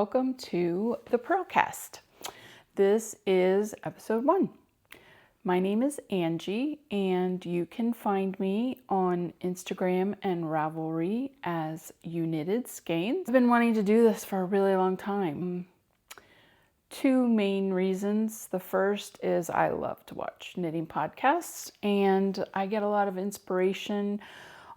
welcome to the Purlcast. This is episode 1. My name is Angie, and you can find me on Instagram and Ravelry as You Knitted Skeins. I've been wanting to do this for a really long time. Two main reasons. The first is I love to watch knitting podcasts, and I get a lot of inspiration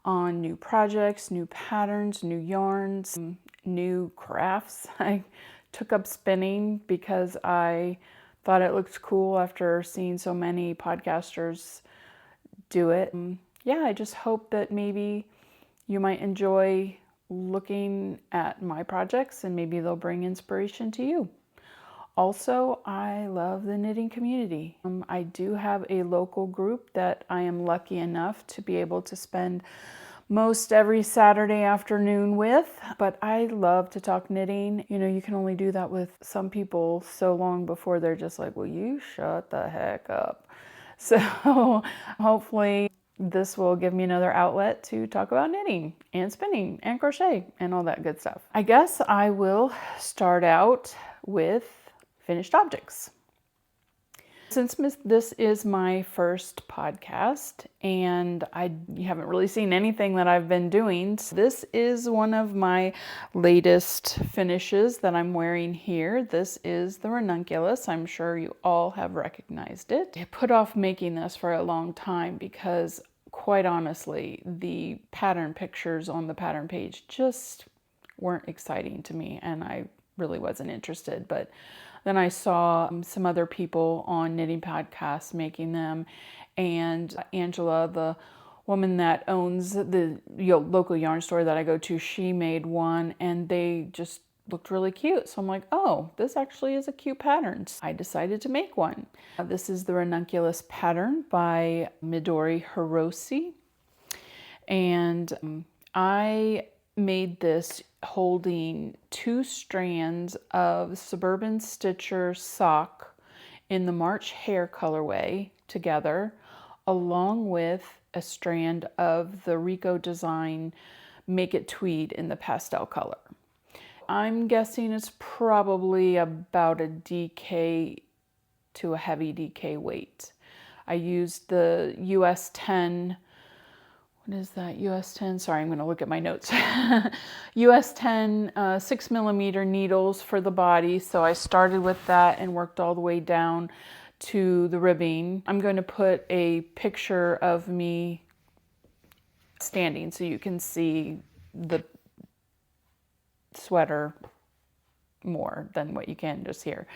on new projects, new patterns, new yarns, new crafts. I took up spinning because I thought it looked cool after seeing so many podcasters do it. Yeah, I just hope that maybe you might enjoy looking at my projects and maybe they'll bring inspiration to you. Also, I love the knitting community. I do have a local group that I am lucky enough to be able to spend most every Saturday afternoon with, but I love to talk knitting. You know, you can only do that with some people so long before they're just like, will you shut the heck up? So hopefully this will give me another outlet to talk about knitting and spinning and crochet and all that good stuff. I guess I will start out with finished objects. Since this is my first podcast and you haven't really seen anything that I've been doing, this is one of my latest finishes that I'm wearing here. This is the ranunculus. I'm sure you all have recognized it. I put off making this for a long time because, quite honestly, the pattern pictures on the pattern page just weren't exciting to me, and I really wasn't interested. But then I saw some other people on knitting podcasts making them, and Angela, the woman that owns the local yarn store that I go to, she made one and they just looked really cute. So I'm like, oh, this actually is a cute pattern. So I decided to make one. This is the ranunculus pattern by Midori Hirose, and I made this holding 2 strands of Suburban Stitcher sock in the March Hare colorway together, along with a strand of the Rico Design Make It Tweed in the pastel color. I'm guessing it's probably about a DK to a heavy DK weight. I used the US 10. What is that? US 10? Sorry, I'm going to look at my notes. US 10 6mm needles for the body. So I started with that and worked all the way down to the ribbing. I'm going to put a picture of me standing so you can see the sweater more than what you can just here.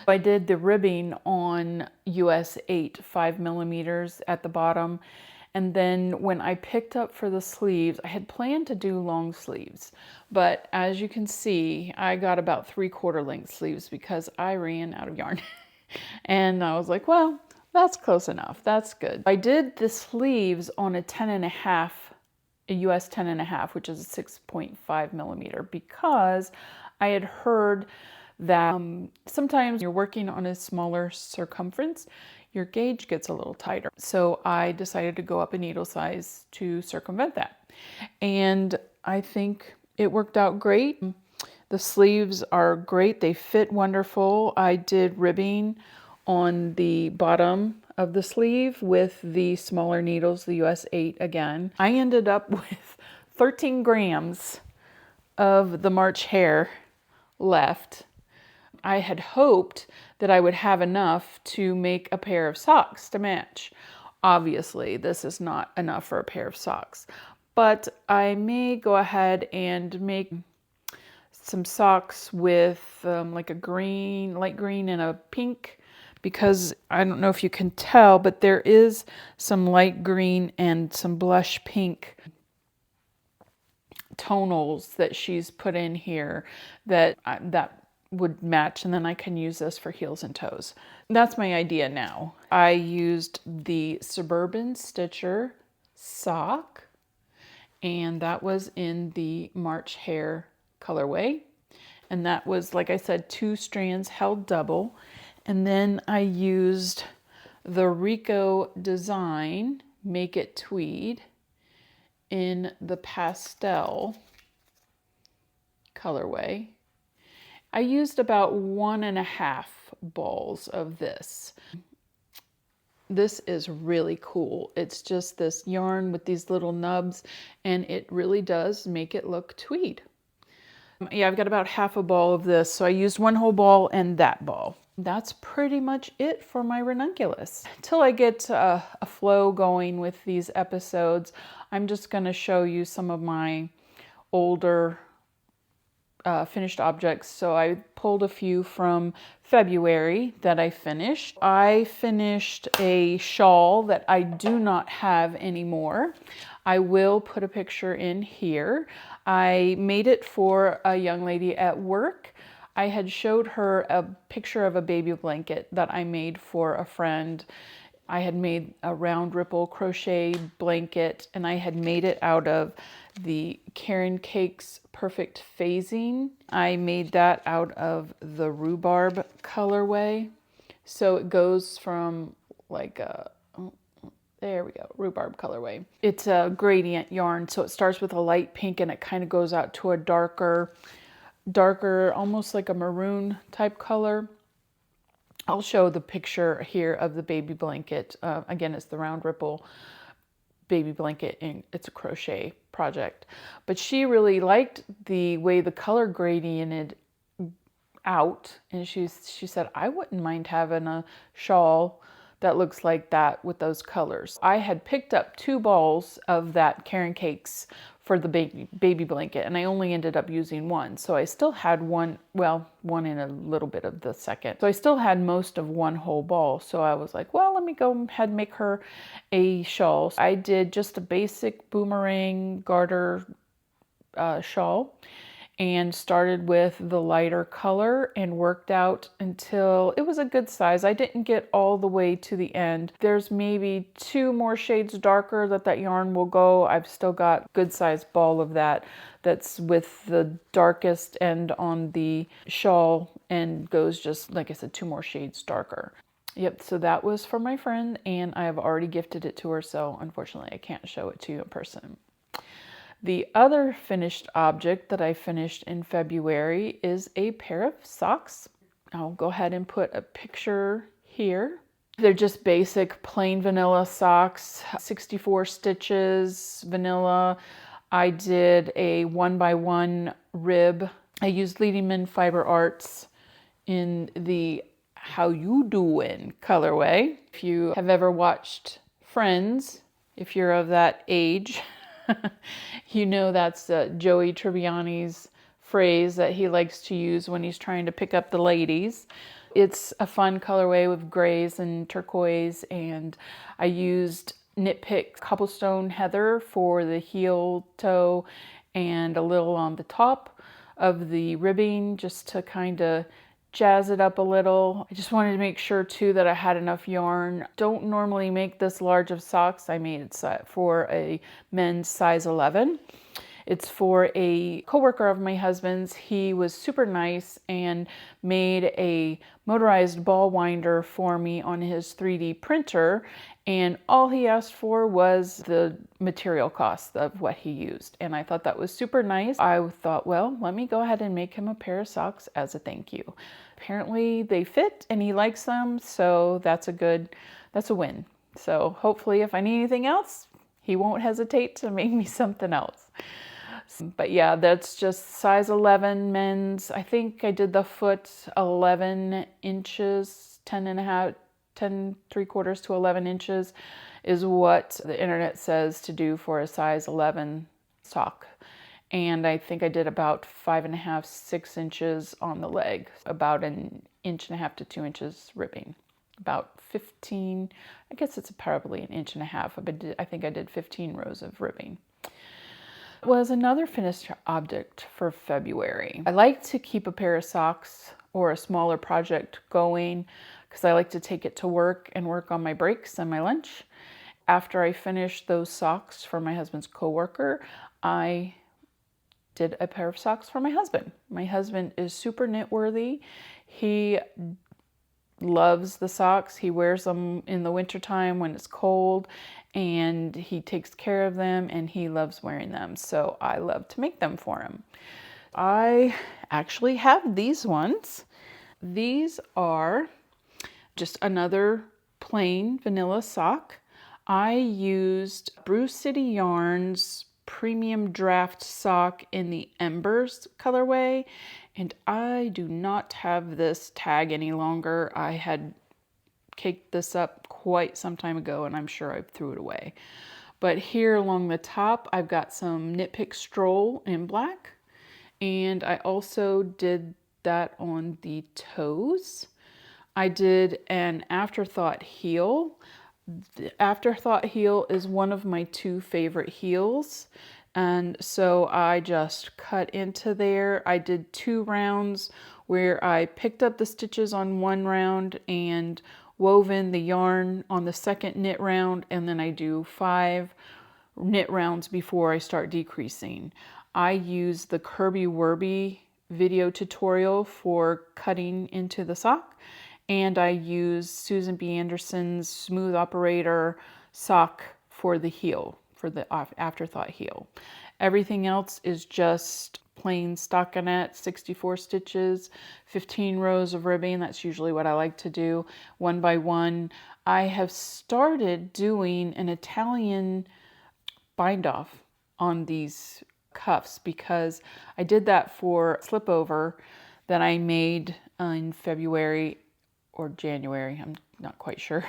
I did the ribbing on US 8 5mm at the bottom. And then when I picked up for the sleeves, I had planned to do long sleeves, but as you can see, I got about 3/4 length sleeves because I ran out of yarn. And I was like, well, that's close enough. That's good. I did the sleeves on a 10.5, a US 10.5, which is a 6.5mm, because I had heard that sometimes you're working on a smaller circumference, your gauge gets a little tighter. So I decided to go up a needle size to circumvent that. And I think it worked out great. The sleeves are great. They fit wonderful. I did ribbing on the bottom of the sleeve with the smaller needles, the US 8 again. I ended up with 13 grams of the March Hare left. I had hoped that I would have enough to make a pair of socks to match. Obviously, this is not enough for a pair of socks, but I may go ahead and make some socks with like a green, light green and a pink, because I don't know if you can tell, but there is some light green and some blush pink tonals that she's put in here that would match, and then I can use this for heels and toes. That's my idea now. I used the Suburban Stitcher sock, and that was in the March Hare colorway. And that was, like I said, 2 strands held double. And then I used the Rico Design Make It Tweed in the pastel colorway. I used about 1.5 balls of this. This is really cool. It's just this yarn with these little nubs, and it really does make it look tweed. Yeah, I've got about half a ball of this, so I used one whole ball and that ball. That's pretty much it for my ranunculus. Until I get a flow going with these episodes, I'm just going to show you some of my older finished objects. So I pulled a few from February that I finished. I finished a shawl that I do not have anymore. I will put a picture in here. I made it for a young lady at work. I had showed her a picture of a baby blanket that I made for a friend. I had made a round ripple crochet blanket, and I had made it out of the Karen Cakes Perfect Phasing. I made that out of the rhubarb colorway. So it goes from like a, there we go, rhubarb colorway. It's a gradient yarn, so it starts with a light pink and it kind of goes out to a darker, almost like a maroon type color. I'll show the picture here of the baby blanket. Again, it's the round ripple baby blanket, and it's a crochet project. But she really liked the way the color gradiented out, and she said, I wouldn't mind having a shawl that looks like that with those colors. I had picked up 2 balls of that Karen Cakes for the baby blanket, and I only ended up using 1. So I still had one and a little bit of the second. So I still had most of 1 whole ball. So I was like, well, let me go ahead and make her a shawl. I did just a basic boomerang garter shawl, and started with the lighter color and worked out until it was a good size. I didn't get all the way to the end. There's maybe 2 more shades darker that yarn will go. I've still got good size ball of that's with the darkest end on the shawl and goes just, like I said, 2 more shades darker. Yep, so that was for my friend, and I have already gifted it to her, so unfortunately I can't show it to you in person. The other finished object that I finished in February is a pair of socks. I'll go ahead and put a picture here. They're just basic plain vanilla socks, 64 stitches, vanilla. I did a 1x1 rib. I used Leadingman Fiber Arts in the How You Doin' colorway. If you have ever watched Friends, if you're of that age, you know that's Joey Tribbiani's phrase that he likes to use when he's trying to pick up the ladies. It's a fun colorway with grays and turquoise, and I used Knit Pick Cobblestone Heather for the heel toe and a little on the top of the ribbing just to kind of jazz it up a little. I just wanted to make sure too that I had enough yarn. Don't normally make this large of socks. I made it for a men's size 11. It's for a coworker of my husband's. He was super nice and made a motorized ball winder for me on his 3D printer, and all he asked for was the material cost of what he used, and I thought that was super nice. I thought, well, let me go ahead and make him a pair of socks as a thank you. Apparently they fit and he likes them, so that's a win. So hopefully if I need anything else, he won't hesitate to make me something else. But yeah, that's just size 11 men's. I think I did the foot 11 inches, 10 3/4 to 11 inches is what the internet says to do for a size 11 sock. And I think I did about 5.5, 6 inches on the leg, about 1.5 inches to 2 inches ribbing, about 15, I guess it's probably 1.5 inches, but I think I did 15 rows of ribbing. Was another finished object for February. I like to keep a pair of socks or a smaller project going because I like to take it to work and work on my breaks and my lunch. After I finished those socks for my husband's coworker, I did a pair of socks for my husband. My husband is super knit worthy. He loves the socks. He wears them in the wintertime when it's cold, and he takes care of them and he loves wearing them. So I love to make them for him. I actually have these ones. These are just another plain vanilla sock. I used Brew City Yarns Premium Draft sock in the Embers colorway, and I do not have this tag any longer. I had caked this up quite some time ago, and I'm sure I threw it away. But here along the top, I've got some Knit Pick Stroll in black, and I also did that on the toes. I did an Afterthought heel. The Afterthought heel is one of my two favorite heels. And so I just cut into there. I did 2 rounds where I picked up the stitches on one round and woven the yarn on the second knit round. And then I do 5 knit rounds before I start decreasing. I use the Kirby Werby video tutorial for cutting into the sock. And I use Susan B. Anderson's Smooth Operator sock for the heel, for the Afterthought heel. Everything else is just plain stockinette, 64 stitches, 15 rows of ribbing. That's usually what I like to do, 1 by 1. I have started doing an Italian bind off on these cuffs because I did that for slipover that I made in February or January, I'm not quite sure,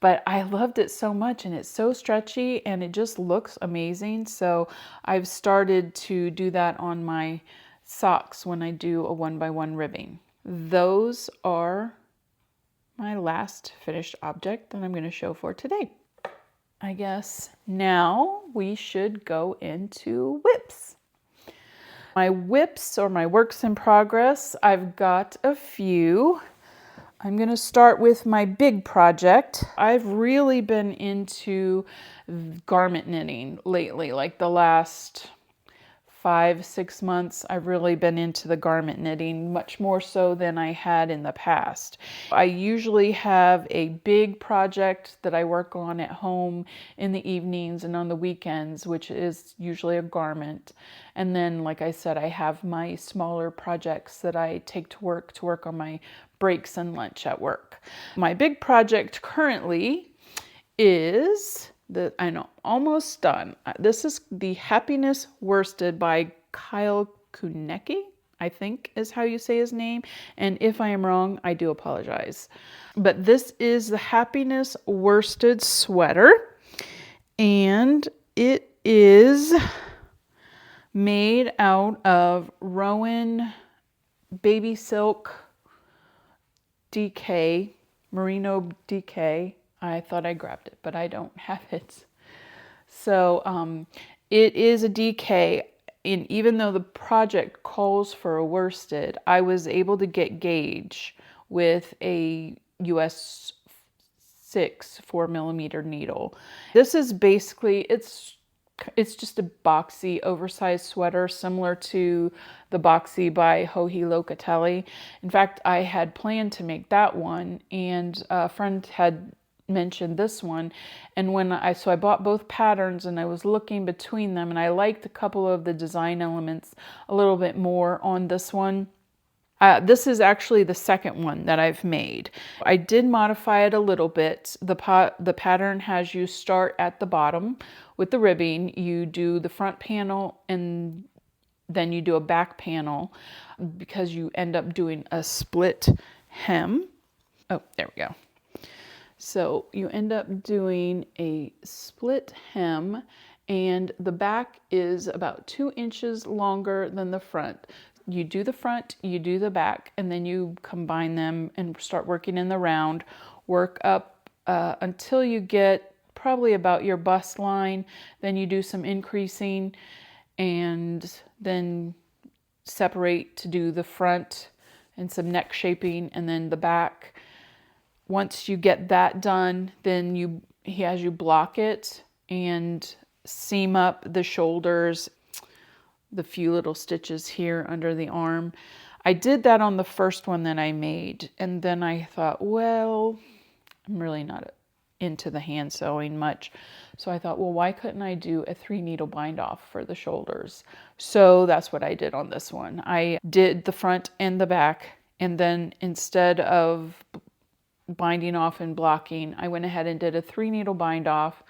but I loved it so much, and it's so stretchy and it just looks amazing. So I've started to do that on my socks when I do a 1 by 1 ribbing. Those are my last finished object that I'm going to show for today. I guess now we should go into whips. My whips, or my works in progress, I've got a few. I'm going to start with my big project. I've really been into garment knitting lately, like the last 5-6 months. I've really been into the garment knitting, much more so than I had in the past. I usually have a big project that I work on at home in the evenings and on the weekends, which is usually a garment. And then, like I said, I have my smaller projects that I take to work on my breaks and lunch at work. My big project currently is almost done. This is the Happiness Worsted by Kyle Kunecki, I think is how you say his name. And if I am wrong, I do apologize. But this is the Happiness Worsted sweater, and it is made out of Rowan baby silk DK, Merino DK. I thought I grabbed it, but I don't have it. So it is a DK, and even though the project calls for a worsted, I was able to get gauge with a US 6 4mm needle. This is basically, it's just a boxy, oversized sweater similar to the boxy by Joji Locatelli. In fact, I had planned to make that one, and a friend had mentioned this one, and so I bought both patterns, and I was looking between them, and I liked a couple of the design elements a little bit more on this one. This is actually the second one that I've made. I did modify it a little bit. The pattern has you start at the bottom with the ribbing. You do the front panel and then you do a back panel because you end up doing a split hem. Oh, there we go. So you end up doing a split hem, and the back is about 2 inches longer than the front. You do the front, you do the back, and then you combine them and start working in the round. Work up until you get probably about your bust line. Then you do some increasing and then separate to do the front and some neck shaping and then the back. Once you get that done, then he has you block it and seam up the shoulders, the few little stitches here under the arm. I did that on the first one that I made, and then I thought, well, I'm really not into the hand sewing much. So I thought, well, why couldn't I do a 3-needle bind off for the shoulders? So that's what I did on this one. I did the front and the back, and then instead of binding off and blocking, I went ahead and did a 3-needle bind off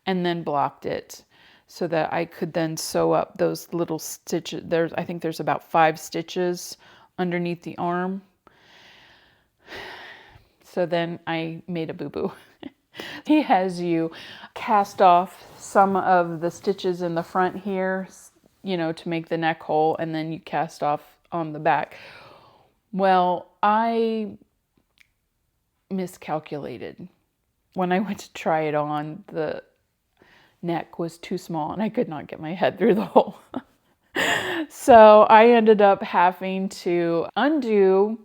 and then blocked it so that I could then sew up those little stitches. I think there's about 5 stitches underneath the arm. So then I made a boo-boo. He has you cast off some of the stitches in the front here, to make the neck hole, and then you cast off on the back. Well, I miscalculated. When I went to try it on, the neck was too small and I could not get my head through the hole. So I ended up having to undo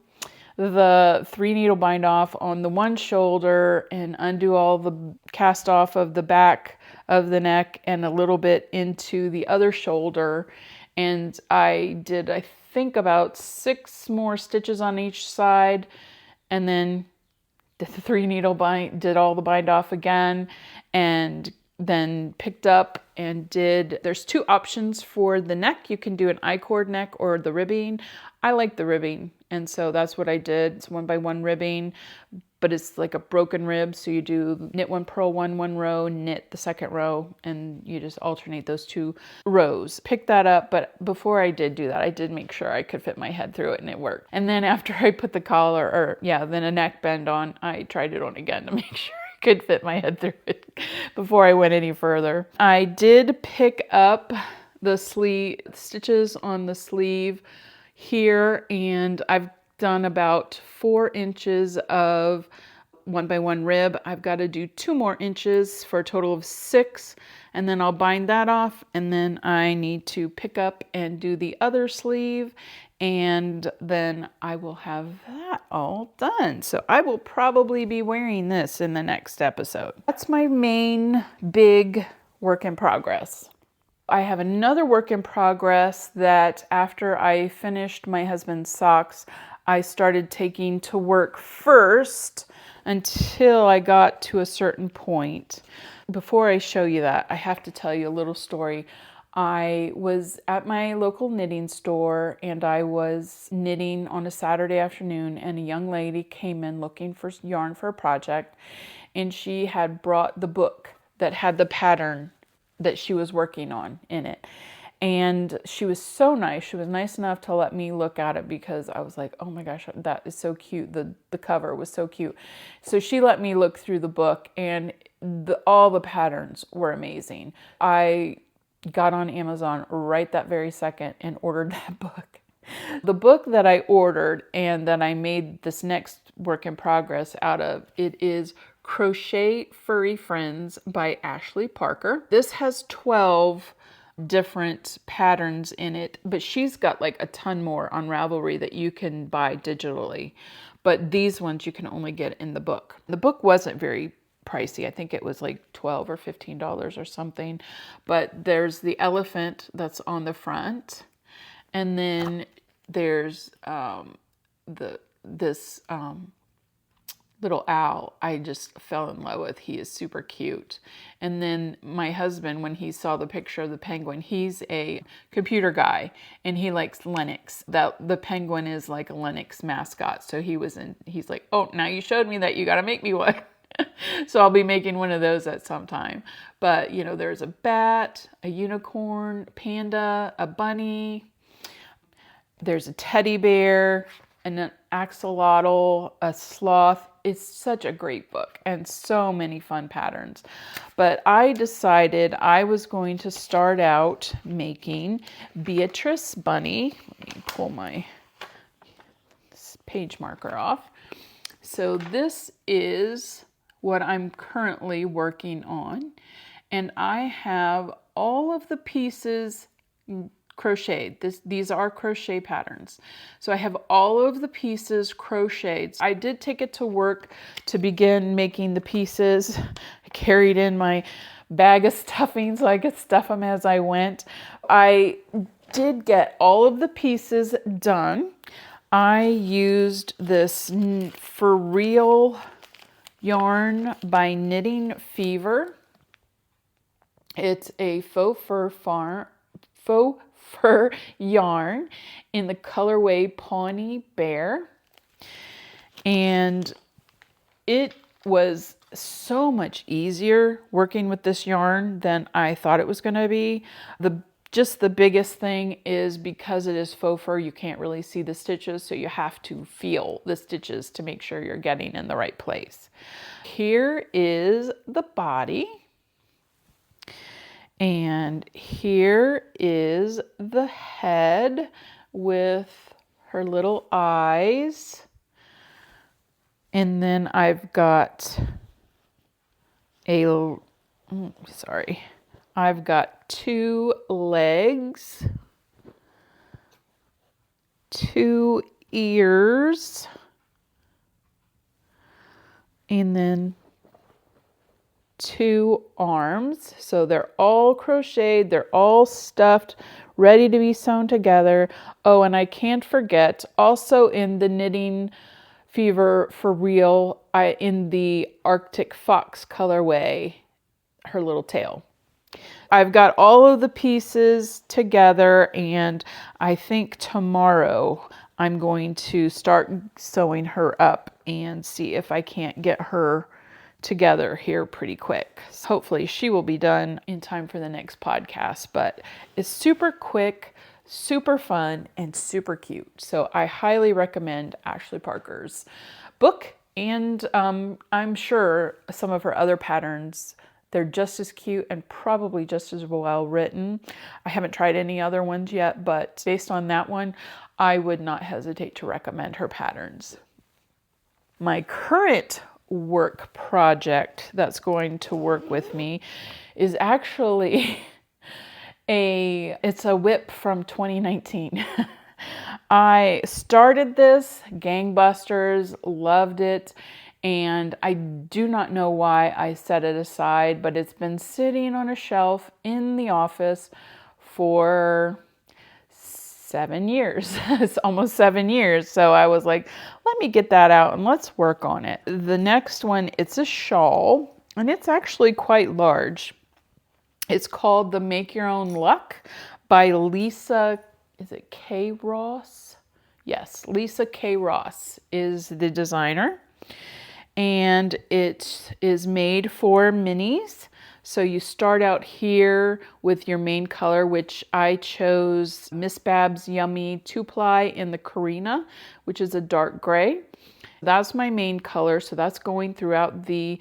the 3-needle bind off on the one shoulder and undo all the cast off of the back of the neck and a little bit into the other shoulder. And I did, I think, about 6 more stitches on each side, and then did the 3-needle bind, did all the bind off again, and then picked up and there's 2 options for the neck. You can do an I-cord neck or the ribbing. I like the ribbing, and so that's what I did. It's 1x1 ribbing, but it's like a broken rib. So you do knit 1, purl 1, 1 row, knit the second row, and you just alternate those 2 rows. Pick that up, but before I did do that, I did make sure I could fit my head through it, and it worked. And then after I put the collar, then a neck bend on, I tried it on again to make sure I could fit my head through it before I went any further. I did pick up the sleeve stitches on the sleeve here, and I've done about 4 inches of 1x1 rib. I've got to do 2 more inches for a total of 6, and then I'll bind that off, and then I need to pick up and do the other sleeve, and then I will have that all done. So I will probably be wearing this in the next episode. That's my main big work in progress. I have another work in progress that after I finished my husband's socks, I started taking to work first until I got to a certain point. Before I show you that, I have to tell you a little story. I was at my local knitting store and I was knitting on a Saturday afternoon, and a young lady came in looking for yarn for a project, and she had brought the book that had the pattern that she was working on in it. And she was so nice. She was nice enough to let me look at it because I was like, oh my gosh, that is so cute. The cover was so cute. So she let me look through the book, and all the patterns were amazing. I got on Amazon right that very second and ordered that book. The book that I ordered and that I made this next work in progress out of, it is Crochet Furry Friends by Ashley Parker. This has 12 different patterns in it, but she's got like a ton more on Ravelry that you can buy digitally. But these ones you can only get in the book. The book wasn't very pricey. I think it was like $12 or $15 or something. But there's the elephant that's on the front, and then there's this little owl I just fell in love with. He is super cute. And then my husband, when he saw the picture of the penguin, he's a computer guy and he likes Linux. The penguin is like a Linux mascot. So he's like, oh, now you showed me that, you got to make me one. So I'll be making one of those at some time. But there's a bat, a unicorn, panda, a bunny. There's a teddy bear, an axolotl, a sloth. It's such a great book and so many fun patterns. But I decided I was going to start out making Beatrice Bunny. Let me pull my page marker off. So this is what I'm currently working on. And I have all of the pieces crocheted. These are crochet patterns. So I have all of the pieces crocheted. I did take it to work to begin making the pieces. I carried in my bag of stuffing so I could stuff them as I went. I did get all of the pieces done. I used this For Real yarn by Knitting Fever. It's a faux fur yarn in the colorway Pawnee Bear. And it was so much easier working with this yarn than I thought it was going to be. Just the biggest thing is because it is faux fur, you can't really see the stitches, so you have to feel the stitches to make sure you're getting in the right place. Here is the body. And here is the head with her little eyes. And then I've got I've got 2 legs, 2 ears, and then 2 arms. So they're all crocheted, they're all stuffed, ready to be sewn together. Oh, and I can't forget, also in the Knitting Fever for Real, in the Arctic Fox colorway, her little tail. I've got all of the pieces together, and I think tomorrow I'm going to start sewing her up and see if I can't get her together here pretty quick. So hopefully she will be done in time for the next podcast, but it's super quick, super fun, and super cute. So I highly recommend Ashley Parker's book, and I'm sure some of her other patterns, they're just as cute and probably just as well written. I haven't tried any other ones yet, but based on that one, I would not hesitate to recommend her patterns. My current work project that's going to work with me is actually it's a whip from 2019. I started this, gangbusters, loved it, and I do not know why I set it aside, but it's been sitting on a shelf in the office for 7 years. It's almost 7 years. So I was like, let me get that out and let's work on it. The next one, it's a shawl, and it's actually quite large. It's called the Make Your Own Luck by Lisa, is it K. Ross? Yes, Lisa K. Ross is the designer. And it is made for minis. So you start out here with your main color, which I chose Miss Bab's Yummy 2-ply in the Carina, which is a dark gray. That's my main color, so that's going throughout the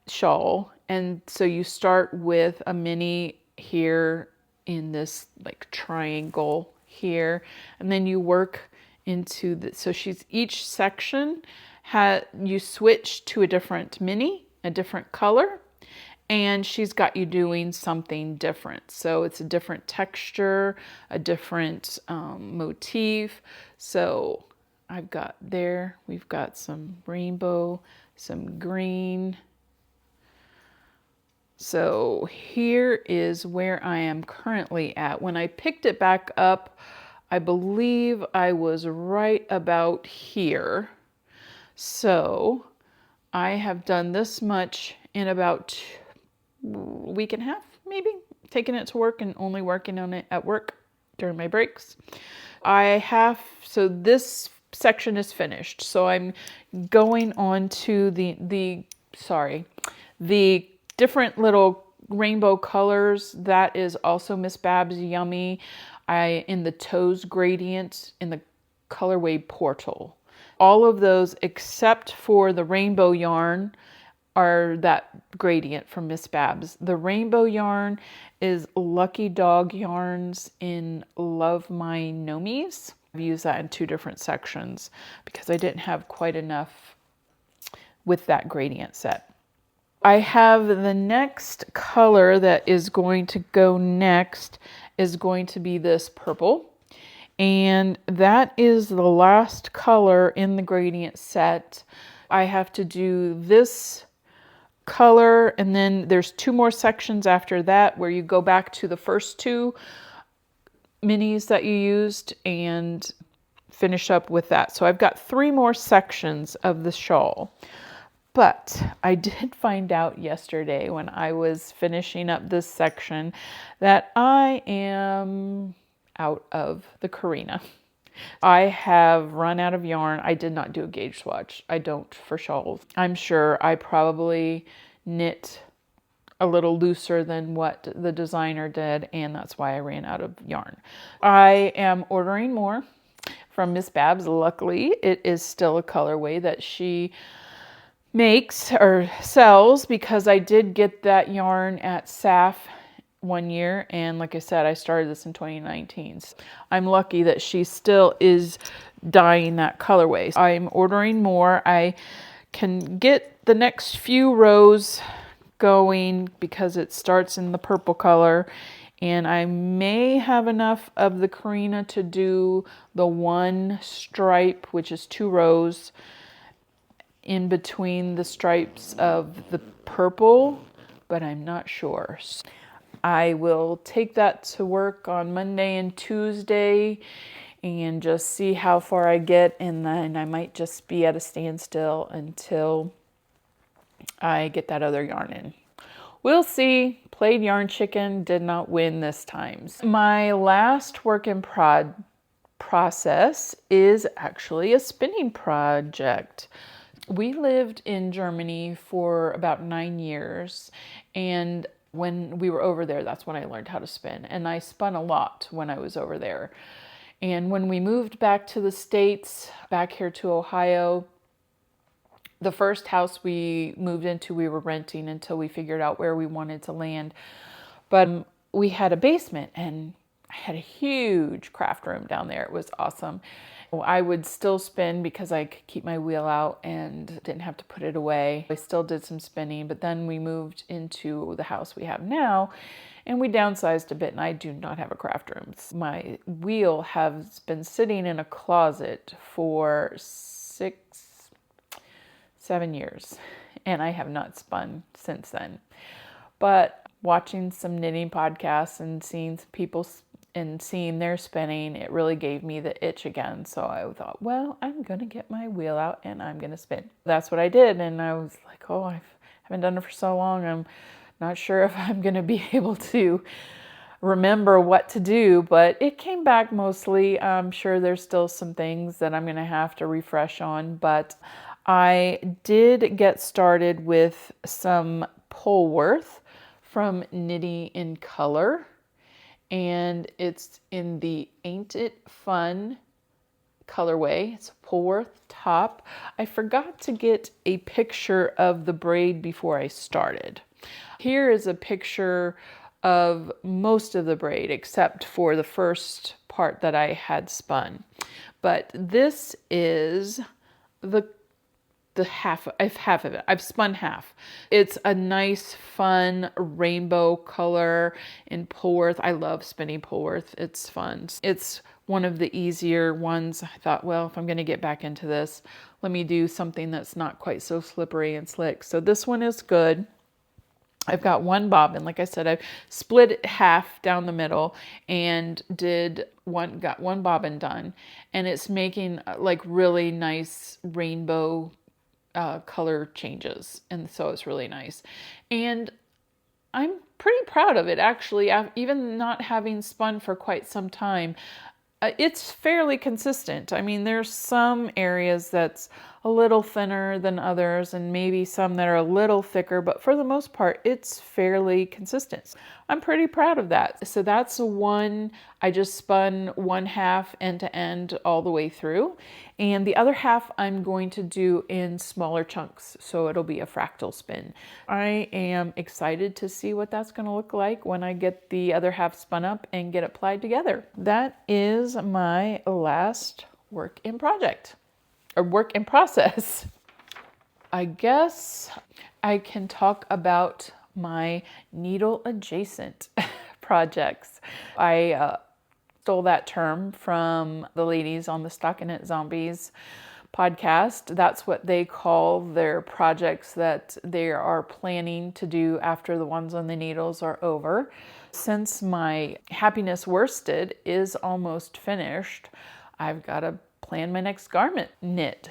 shawl. And so you start with a mini here in this like triangle here, and then you work into the, so each section you switch to a different mini, a different color, and she's got you doing something different. So it's a different texture, a different motif. So we've got some rainbow, some green. So here is where I am currently at. When I picked it back up, I believe I was right about here. So I have done this much in about a week and a half, maybe, taking it to work and only working on it at work during my breaks. So this section is finished. So I'm going on to the different little rainbow colors. That is also Miss Bab's Yummy in the Toes Gradient in the colorway Portal. All of those except for the rainbow yarn are that gradient from Miss Bab's. The rainbow yarn is Lucky Dog Yarns in Love My Nomies. I've used that in 2 different sections because I didn't have quite enough with that gradient set. I have the next color that is going to go next is going to be this purple. And that is the last color in the gradient set. I have to do this color, and then there's 2 more sections after that where you go back to the first 2 minis that you used and finish up with that. So I've got 3 more sections of the shawl. But I did find out yesterday when I was finishing up this section that I am out of the Carina. I have run out of yarn. I did not do a gauge swatch. I don't for shawls. I'm sure I probably knit a little looser than what the designer did, and that's why I ran out of yarn. I am ordering more from Miss Babs. Luckily, it is still a colorway that she makes or sells, because I did get that yarn at SAF one year, and like I said, I started this in 2019. So I'm lucky that she still is dyeing that colorway. I'm ordering more. I can get the next few rows going because it starts in the purple color, and I may have enough of the Carina to do the one stripe, which is 2 rows in between the stripes of the purple, but I'm not sure. I will take that to work on Monday and Tuesday and just see how far I get, and then I might just be at a standstill until I get that other yarn in. We'll see. Played yarn chicken, did not win this time. My last work in process is actually a spinning project. We lived in Germany for about 9 years, and when we were over there, that's when I learned how to spin. And I spun a lot when I was over there. And when we moved back to the States, back here to Ohio, the first house we moved into, we were renting until we figured out where we wanted to land. But we had a basement, and I had a huge craft room down there. It was awesome. I would still spin because I could keep my wheel out and didn't have to put it away. I still did some spinning, but then we moved into the house we have now, and we downsized a bit, and I do not have a craft room. My wheel has been sitting in a closet for 7 years, and I have not spun since then. But watching some knitting podcasts and seeing people and seeing their spinning, it really gave me the itch again. So I thought, well, I'm going to get my wheel out and I'm going to spin. That's what I did. And I was like, oh, I haven't done it for so long. I'm not sure if I'm going to be able to remember what to do, but it came back mostly. I'm sure there's still some things that I'm going to have to refresh on, but I did get started with some Polworth from Knitting in Color, and it's in the Ain't It Fun colorway. It's a Polworth top. I forgot to get a picture of the braid before I started. Here is a picture of most of the braid except for the first part that I had spun. But this is the half of it. I've spun half. It's a nice, fun rainbow color in Polworth. I love spinning Polworth. It's fun. It's one of the easier ones. I thought, well, if I'm going to get back into this, let me do something that's not quite so slippery and slick. So this one is good. I've got one bobbin. Like I said, I've split it half down the middle and got one bobbin done. And it's making like really nice rainbow color changes, and so it's really nice, and I'm pretty proud of it actually. Even not having spun for quite some time, it's fairly consistent. I mean, there's some areas that's a little thinner than others, and maybe some that are a little thicker, but for the most part, it's fairly consistent. I'm pretty proud of that. So that's one. I just spun one half end to end all the way through, and the other half I'm going to do in smaller chunks, so it'll be a fractal spin. I am excited to see what that's going to look like when I get the other half spun up and get it plied together. That is my last work in process. I guess I can talk about my needle adjacent projects. I stole that term from the ladies on the Stockinette Zombies podcast. That's what they call their projects that they are planning to do after the ones on the needles are over. Since my Happiness Worsted is almost finished, I've got to plan my next garment knit.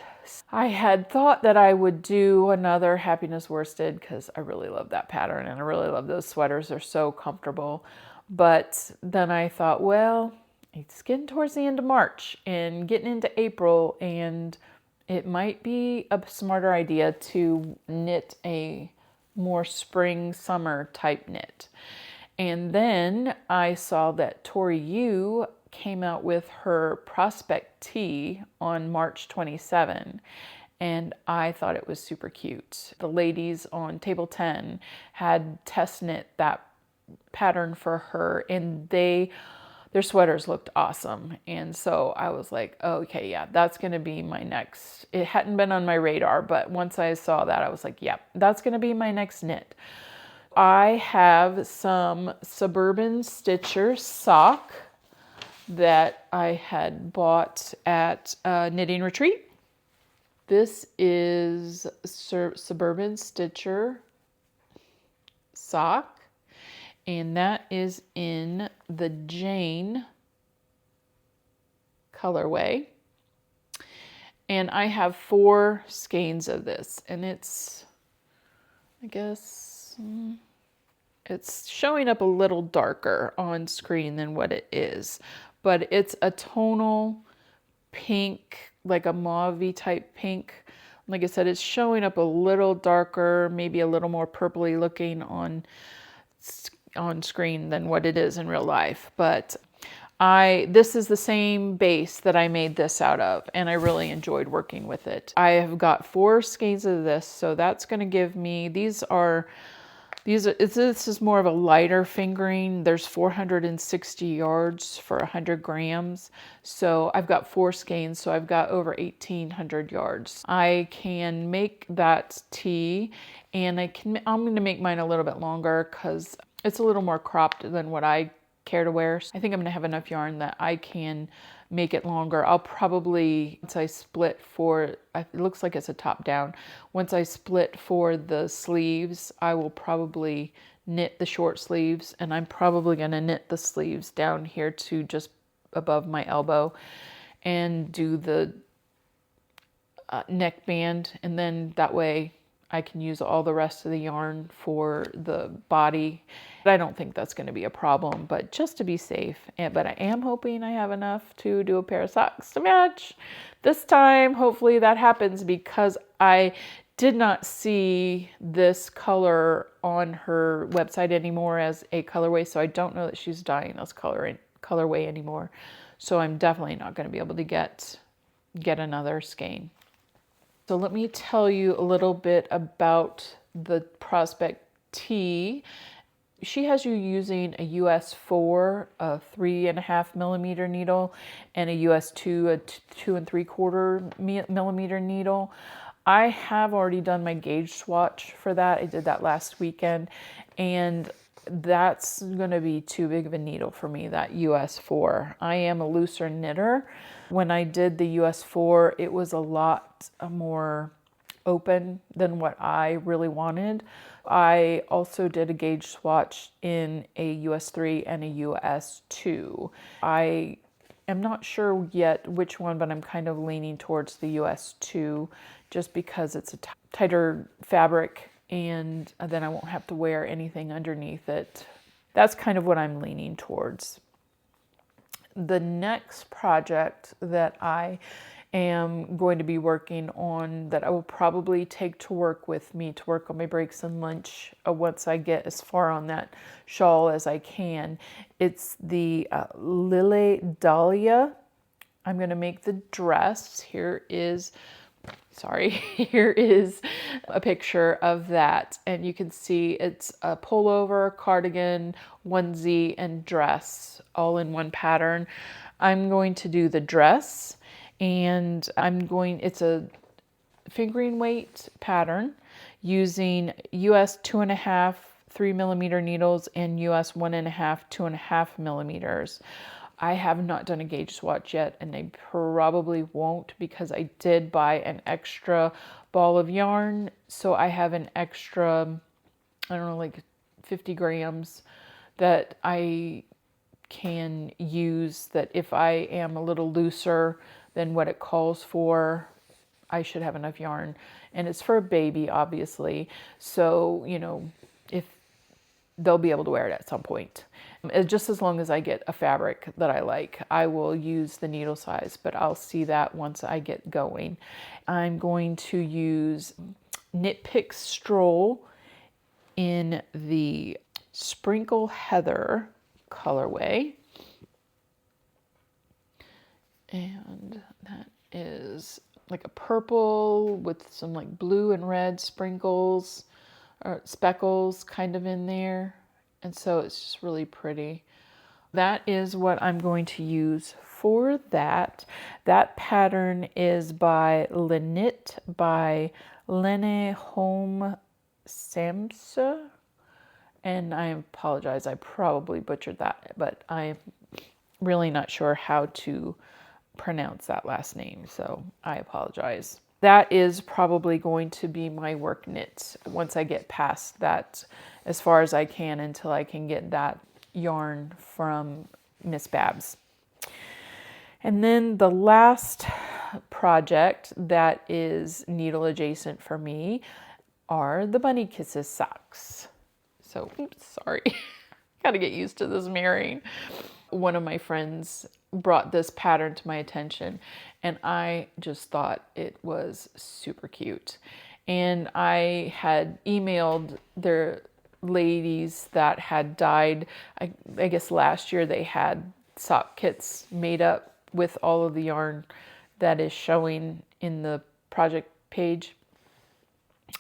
I had thought that I would do another Happiness Worsted because I really love that pattern and I really love those sweaters. They're so comfortable. But then I thought, well, it's getting towards the end of March and getting into April, and it might be a smarter idea to knit a more spring summer type knit. And then I saw that Tori Yu came out with her Prospect Tee on March 27, and I thought it was super cute. The ladies on Table 10 had test knit that pattern for her, and their sweaters looked awesome. And so I was like, okay, yeah, that's going to be my next. It hadn't been on my radar, but once I saw that, I was like, yeah, that's going to be my next knit. I have some Suburban Stitcher sock that I had bought at Knitting Retreat. This is Suburban Stitcher sock, and that is in the Jane colorway. And I have 4 skeins of this, and it's, I guess, it's showing up a little darker on screen than what it is, but it's a tonal pink, like a mauve-y type pink. Like I said, it's showing up a little darker, maybe a little more purpley looking on screen than what it is in real life. But this is the same base that I made this out of, and I really enjoyed working with it. I have got 4 skeins of this, so that's going to give me, this is more of a lighter fingering. There's 460 yards for 100 grams. So I've got 4 skeins, so I've got over 1,800 yards. I can make that tee, and I'm going to make mine a little bit longer because it's a little more cropped than what I care to wear. I think I'm going to have enough yarn that I can make it longer. I'll probably, once I split for, it looks like it's a top down. Once I split for the sleeves, I will probably knit the short sleeves, and I'm probably going to knit the sleeves down here to just above my elbow and do the neckband, and then that way I can use all the rest of the yarn for the body. I don't think that's going to be a problem, but just to be safe. But I am hoping I have enough to do a pair of socks to match. This time, hopefully that happens, because I did not see this color on her website anymore as a colorway, so I don't know that she's dyeing this colorway anymore. So I'm definitely not going to be able to get another skein. So let me tell you a little bit about the Prospect Tee. She has you using a US 4, a 3.5 millimeter needle, and a US 2, a 2 3/4 millimeter needle. I have already done my gauge swatch for that. I did that last weekend, and that's going to be too big of a needle for me, that US 4. I am a looser knitter. When I did the US 4, it was a lot more open than what I really wanted. I also did a gauge swatch in a US 3 and a US 2. I am not sure yet which one, but I'm kind of leaning towards the US 2 just because it's a tighter fabric, and then I won't have to wear anything underneath it. That's kind of what I'm leaning towards. The next project that I am going to be working on, that I will probably take to work with me to work on my breaks and lunch once I get as far on that shawl as I can. It's the Lily Dahlia. I'm going to make the dress. Here is a picture of that, and you can see it's a pullover, cardigan, onesie, and dress all in one pattern. I'm going to do the dress, and it's a fingering weight pattern using US 2.5 3 millimeter needles and US 1.5 2.5 millimeters. I have not done a gauge swatch yet, and I probably won't, because I did buy an extra ball of yarn. So I have an extra, I don't know, like 50 grams that I can use, that if I am a little looser than what it calls for, I should have enough yarn. And it's for a baby, obviously. So, if they'll be able to wear it at some point. Just as long as I get a fabric that I like, I will use the needle size, but I'll see that once I get going. I'm going to use Knit Pick Stroll in the Sprinkle Heather colorway. And that is like a purple with some like blue and red sprinkles or speckles kind of in there. And so it's just really pretty. That is what I'm going to use for that. That pattern is by Knit by Lene Home Samsa. And I apologize, I probably butchered that, but I'm really not sure how to pronounce that last name, so I apologize. That is probably going to be my work knit once I get past that as far as I can until I can get that yarn from Miss Babs. And then the last project that is needle adjacent for me are the Bunny Kisses socks. So, oops, sorry. Gotta get used to this mirroring. One of my friends brought this pattern to my attention and I just thought it was super cute. And I had emailed their ladies that had dyed, I guess last year they had sock kits made up with all of the yarn that is showing in the project page.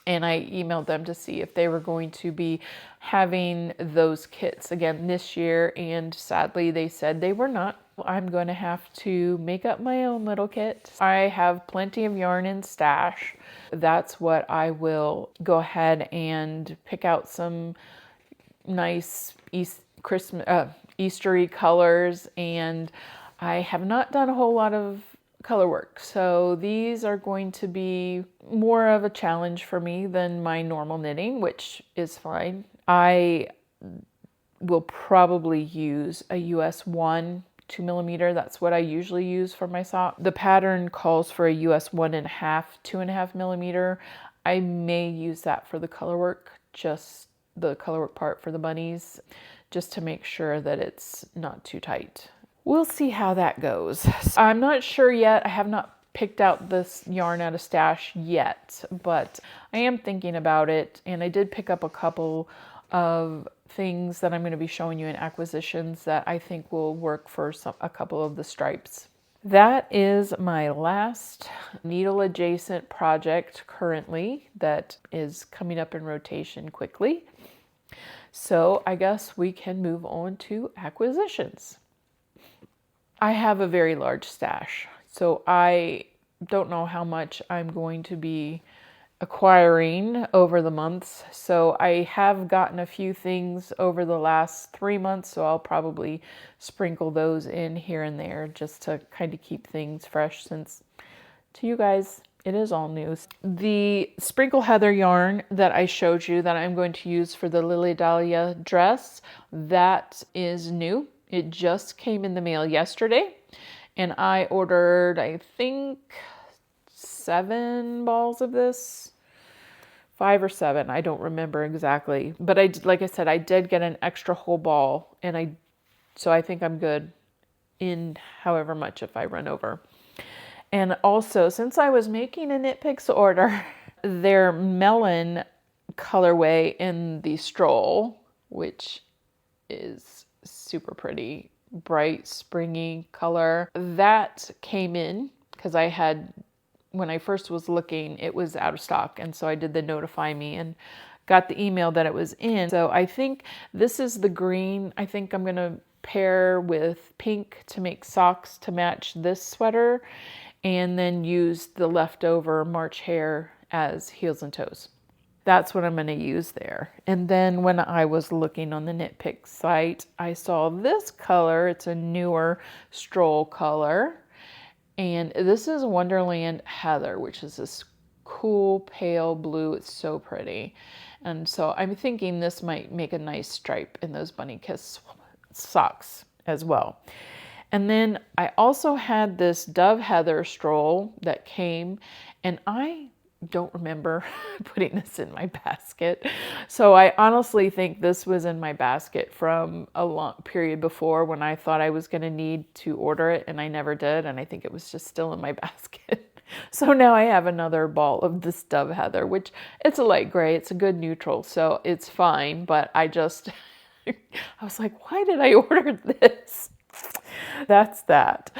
And I emailed them to see if they were going to be having those kits again this year. And sadly, they said they were not. I'm going to have to make up my own little kit. I have plenty of yarn in stash. That's what I will go ahead and pick out some nice Eastery colors. And I have not done a whole lot of color work. So these are going to be more of a challenge for me than my normal knitting, which is fine. I will probably use a US 1 2mm. That's what I usually use for my sock. The pattern calls for a US 1.5 2.5mm. I may use that for the color work, just the color work part for the bunnies, just to make sure that it's not too tight. We'll see how that goes. I'm not sure yet. I have not picked out this yarn out of stash yet, but I am thinking about it. And I did pick up a couple of things that I'm going to be showing you in acquisitions that I think will work for a couple of the stripes. That is my last needle adjacent project currently that is coming up in rotation quickly. So I guess we can move on to acquisitions. I have a very large stash, so I don't know how much I'm going to be acquiring over the months. So I have gotten a few things over the last 3 months, so I'll probably sprinkle those in here and there just to kind of keep things fresh, since to you guys it is all news. The Sprinkle Heather yarn that I showed you that I'm going to use for the Lily Dahlia dress, that is new. It just came in the mail yesterday, and I ordered, I think, 7 balls of this, 5 or 7, I don't remember exactly. But like I said, I did get an extra whole ball, and so I think I'm good in however much if I run over. And also, since I was making a Knit Picks order, their melon colorway in the stroll, which is super pretty, bright, springy color, that came in because when I first was looking, it was out of stock. And so I did the notify me and got the email that it was in. So I think this is the green. I think I'm going to pair with pink to make socks to match this sweater, and then use the leftover March hare as heels and toes. That's what I'm going to use there. And then when I was looking on the Knit Pick site, I saw this color. It's a newer stroll color. And this is Wonderland Heather, which is this cool pale blue. It's so pretty. And so I'm thinking this might make a nice stripe in those Bunny Kiss socks as well. And then I also had this dove heather stroll that came, and I don't remember putting this in my basket. So I honestly think this was in my basket from a long period before when I thought I was going to need to order it, and I never did. And I think it was just still in my basket. So now I have another ball of this dove heather, which it's a light gray. It's a good neutral, so it's fine. But I was like, why did I order this? That's that.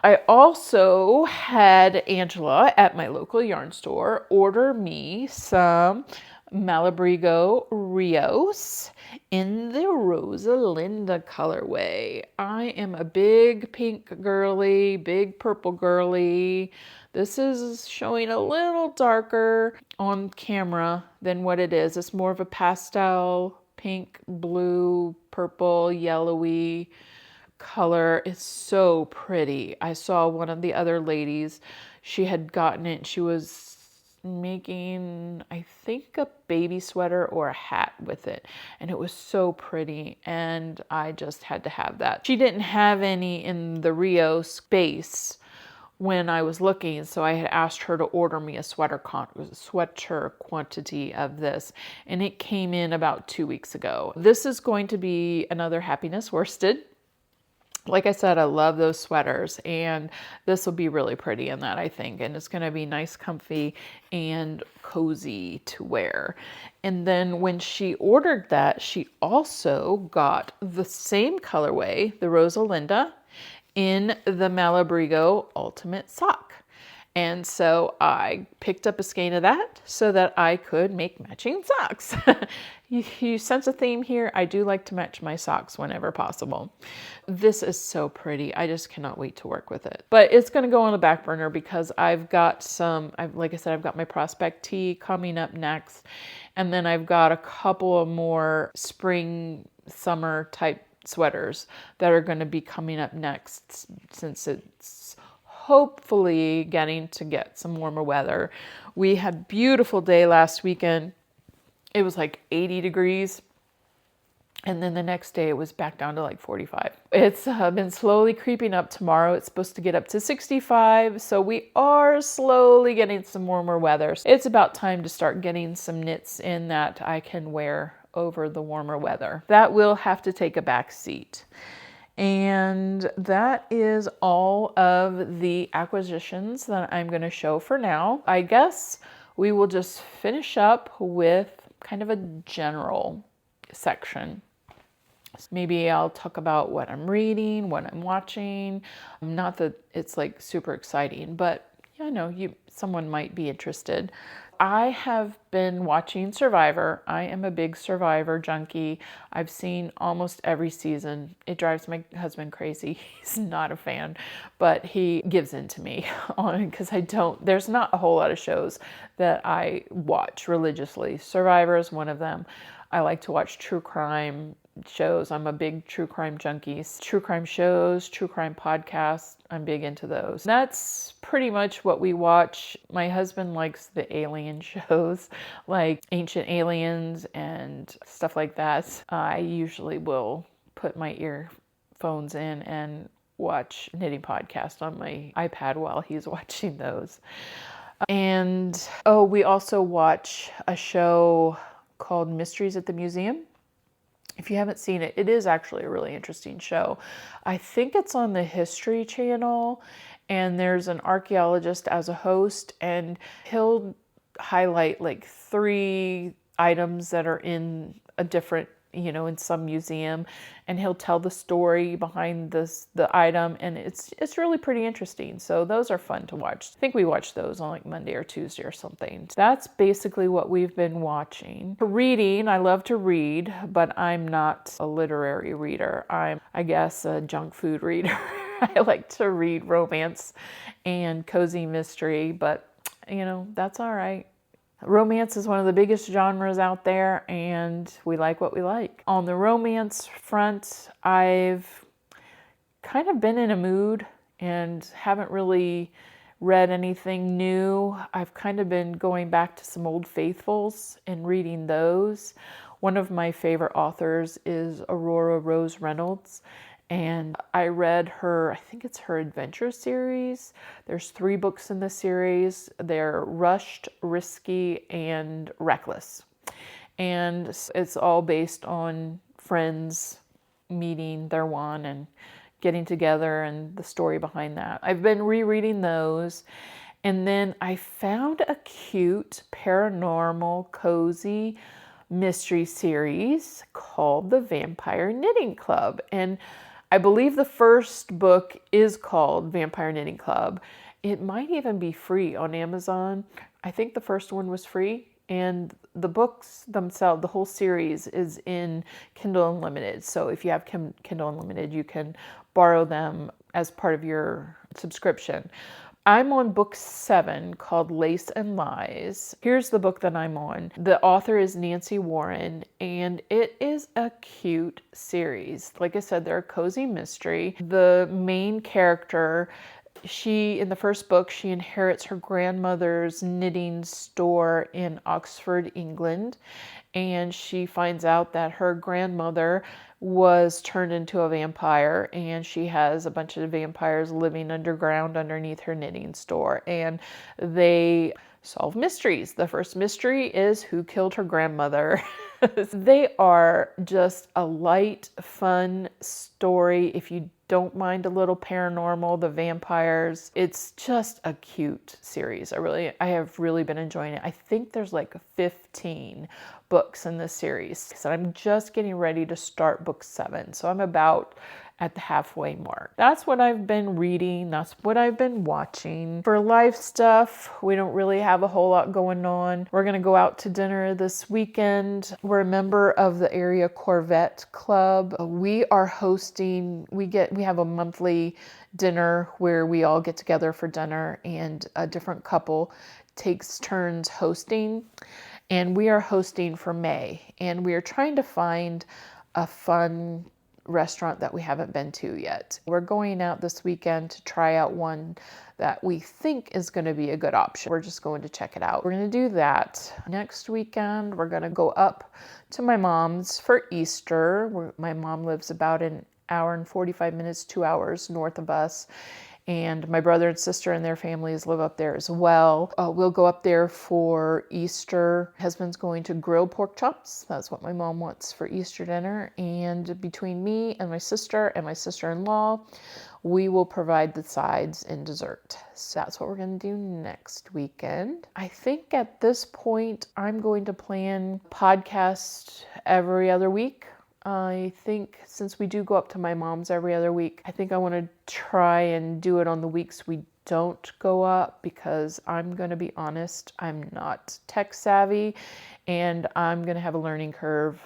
I also had Angela at my local yarn store order me some Malabrigo Rios in the Rosalinda colorway. I am a big pink girly, big purple girly. This is showing a little darker on camera than what it is. It's more of a pastel, pink, blue, purple, yellowy color. Is so pretty. I saw one of the other ladies, she had gotten it. She was making, I think, a baby sweater or a hat with it, and it was so pretty, and I just had to have that. She didn't have any in the Rio space when I was looking, so I had asked her to order me a sweater quantity of this, and it came in about 2 weeks ago. This is going to be another Happiness worsted. Like I said, I love those sweaters, and this will be really pretty in that, I think. And it's going to be nice, comfy, and cozy to wear. And then when she ordered that, she also got the same colorway, the Rosalinda, in the Malabrigo Ultimate Sock. And so I picked up a skein of that so that I could make matching socks. You sense a theme here? I do like to match my socks whenever possible. This is so pretty. I just cannot wait to work with it. But it's going to go on the back burner because I've got like I said, I've got my Prospect Tee coming up next. And then I've got a couple of more spring, summer type sweaters that are going to be coming up next, since it's hopefully getting to get some warmer weather. We had a beautiful day last weekend. It was like 80 degrees. And then the next day it was back down to like 45. It's been slowly creeping up. Tomorrow it's supposed to get up to 65. So we are slowly getting some warmer weather. It's about time to start getting some knits in that I can wear over the warmer weather. That will have to take a back seat. And that is all of the acquisitions that I'm going to show for now. I guess we will just finish up with kind of a general section. Maybe I'll talk about what I'm reading, what I'm watching. Not that it's like super exciting, but I know someone might be interested. I have been watching Survivor. I am a big Survivor junkie. I've seen almost every season. It drives my husband crazy. He's not a fan, but he gives in to me on because there's not a whole lot of shows that I watch religiously. Survivor is one of them. I like to watch true crime shows. I'm a big true crime junkie. True crime shows, true crime podcasts, I'm big into those. That's pretty much what we watch. My husband likes the alien shows, like Ancient Aliens and stuff like that. I usually will put my earphones in and watch knitting podcast on my iPad while he's watching those. And we also watch a show called Mysteries at the Museum. If you haven't seen it, it is actually a really interesting show. I think it's on the History Channel, and there's an archaeologist as a host, and he'll highlight like 3 items that are in a different, in some museum, and he'll tell the story behind the item, and it's really pretty interesting. So those are fun to watch. I think we watch those on like Monday or Tuesday or something. That's basically what we've been watching. Reading, I love to read, but I'm not a literary reader. I'm, I guess, a junk food reader. I like to read romance and cozy mystery, but that's all right. Romance is one of the biggest genres out there, and we like what we like. On the romance front, I've kind of been in a mood and haven't really read anything new. I've kind of been going back to some old faithfuls and reading those. One of my favorite authors is Aurora Rose Reynolds, And I read her, I think it's her adventure series. There's 3 books in the series. They're Rushed, Risky, and Reckless. And it's all based on friends meeting their one and getting together and the story behind that. I've been rereading those. And then I found a cute paranormal cozy mystery series called The Vampire Knitting Club. And I believe the first book is called Vampire Knitting Club. It might even be free on Amazon. I think the first one was free. And the books themselves, the whole series is in Kindle Unlimited. So if you have Kindle Unlimited, you can borrow them as part of your subscription. I'm on book 7 called Lace and Lies. Here's the book that I'm on. The author is Nancy Warren, and it is a cute series. Like I said, they're a cozy mystery. The main character, in the first book, she inherits her grandmother's knitting store in Oxford, England. And she finds out that her grandmother was turned into a vampire, and she has a bunch of vampires living underground underneath her knitting store. And they solve mysteries. The first mystery is who killed her grandmother. They are just a light, fun story. If you don't mind a little paranormal, the vampires, it's just a cute series. I have really been enjoying it. I think there's like 15 books in this series. So I'm just getting ready to start book 7. So I'm about at the halfway mark. That's what I've been reading. That's what I've been watching. For life stuff, we don't really have a whole lot going on. We're going to go out to dinner this weekend. We're a member of the area Corvette Club. We are hosting, we have a monthly dinner where we all get together for dinner, and a different couple takes turns hosting. And we are hosting for May, and we are trying to find a fun restaurant that we haven't been to yet. We're going out this weekend to try out one that we think is going to be a good option. We're just going to check it out. We're going to do that. Next weekend, we're going to go up to my mom's for Easter. My mom lives about an hour and 45 minutes, 2 hours north of us. And my brother and sister and their families live up there as well. We'll go up there for Easter. Husband's going to grill pork chops. That's what my mom wants for Easter dinner. And between me and my sister-in-law, we will provide the sides and dessert. So that's what we're going to do next weekend. I think at this point, I'm going to plan podcast every other week. I think since we do go up to my mom's every other week, I think I want to try and do it on the weeks we don't go up, because I'm going to be honest, I'm not tech savvy, and I'm going to have a learning curve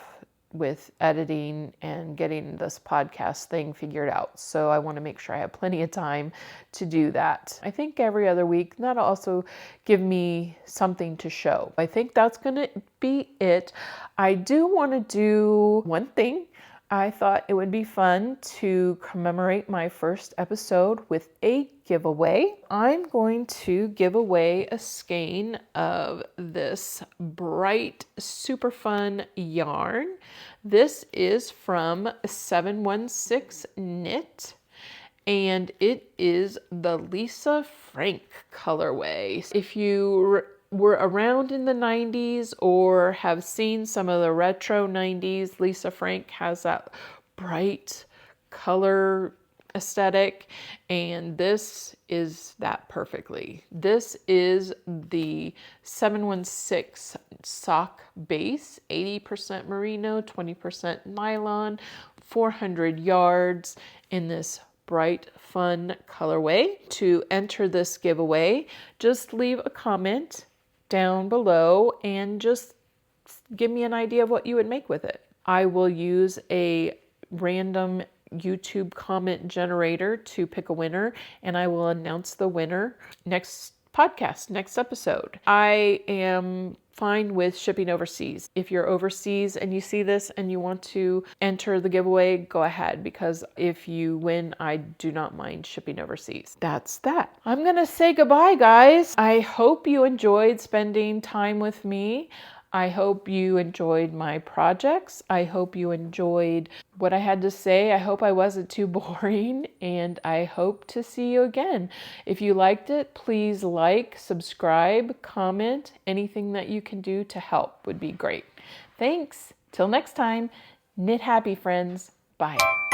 with editing and getting this podcast thing figured out. So I want to make sure I have plenty of time to do that. I think every other week, that'll also give me something to show. I think that's going to be it. I do want to do one thing. I thought it would be fun to commemorate my first episode with a giveaway. I'm going to give away a skein of this bright, super fun yarn. This is from 716 Knit, and it is the Lisa Frank colorway. If you were around in the 90s or have seen some of the retro 90s, Lisa Frank has that bright color aesthetic, and this is that perfectly. This is the 716 sock base, 80% merino, 20% nylon, 400 yards in this bright, fun colorway. To enter this giveaway, just leave a comment down below and just give me an idea of what you would make with it. I will use a random YouTube comment generator to pick a winner, and I will announce the winner next podcast, next episode. I am fine with shipping overseas. If you're overseas and you see this and you want to enter the giveaway, go ahead, because if you win, I do not mind shipping overseas. That's that. I'm going to say goodbye, guys. I hope you enjoyed spending time with me. I hope you enjoyed my projects. I hope you enjoyed what I had to say. I hope I wasn't too boring, and I hope to see you again. If you liked it, please like, subscribe, comment. Anything that you can do to help would be great. Thanks. Till next time, knit happy, friends. Bye.